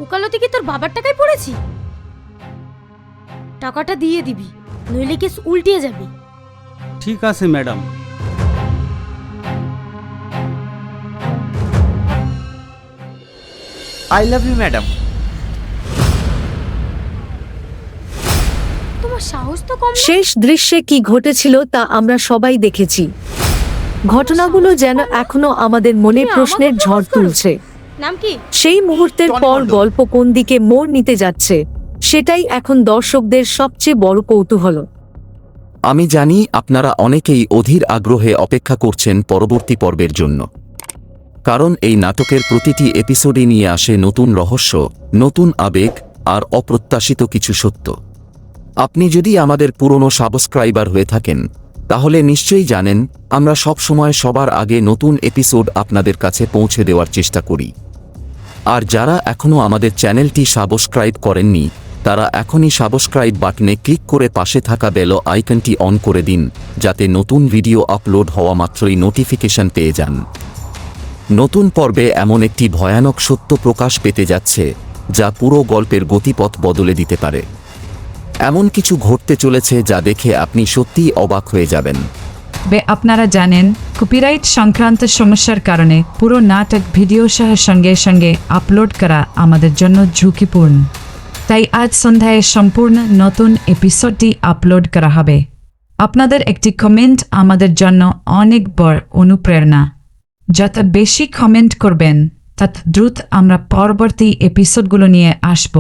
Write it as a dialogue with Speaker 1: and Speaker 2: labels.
Speaker 1: ওকালতি কি তোর বাবার টাকায় পড়েছি? টাকাটা দিয়ে দিবি, নইলে কেস উল্টিয়ে যাবে।
Speaker 2: ঠিক আছে madam.
Speaker 3: I love you madam.
Speaker 1: তোমার সাহস তো কম না।
Speaker 4: শেষ দৃশ্যে কি ঘটেছিল তা আমরা সবাই দেখেছি। ঘটনাগুলো যেন এখনো আমাদের মনে প্রশ্নের ঝড় তুলছে।
Speaker 1: নাম কি?
Speaker 4: সেই মুহূর্তের পর গল্প কোন দিকে মোড় নিতে যাচ্ছে সেটাই এখন দর্শকদের সবচেয়ে বড় কৌতূহল।
Speaker 5: আমি জানি আপনারা অনেকেই অধীর আগ্রহে অপেক্ষা করছেন পরবর্তী পর্বের জন্য, কারণ এই নাটকের প্রতিটি এপিসোডই নিয়ে আসে নতুন রহস্য, নতুন আবেগ আর অপ্রত্যাশিত কিছু সত্য। আপনি যদি আমাদের পুরনো সাবস্ক্রাইবার হয়ে থাকেন তাহলে নিশ্চয়ই জানেন আমরা সবসময় সবার আগে নতুন এপিসোড আপনাদের কাছে পৌঁছে দেওয়ার চেষ্টা করি। আর যারা এখনও আমাদের চ্যানেলটি সাবস্ক্রাইব করেননি তারা এখনই সাবস্ক্রাইব বাটনে ক্লিক করে পাশে থাকা বেল আইকনটি অন করে দিন, যাতে নতুন ভিডিও আপলোড হওয়া মাত্রই নোটিফিকেশন পেয়ে যান। নতুন পর্বে এমন একটি ভয়ানক সত্য প্রকাশ পেতে যাচ্ছে যা পুরো গল্পের গতিপথ বদলে দিতে পারে। এমন কিছু ঘটতে চলেছে যা দেখে আপনি সত্যিই অবাক হয়ে যাবেন।
Speaker 6: আপনারা জানেন কপিরাইট সংক্রান্ত সমস্যার কারণে পুরো নাটক ভিডিও সহ সঙ্গে সঙ্গে আপলোড করা আমাদের জন্য ঝুঁকিপূর্ণ। তাই আজ সন্ধ্যায় সম্পূর্ণ নতুন এপিসোডটি আপলোড করা হবে। আপনাদের একটি কমেন্ট আমাদের জন্য অনেক বড় অনুপ্রেরণা। যত বেশি কমেন্ট করবেন তত দ্রুত আমরা পরবর্তী এপিসোডগুলো নিয়ে আসব।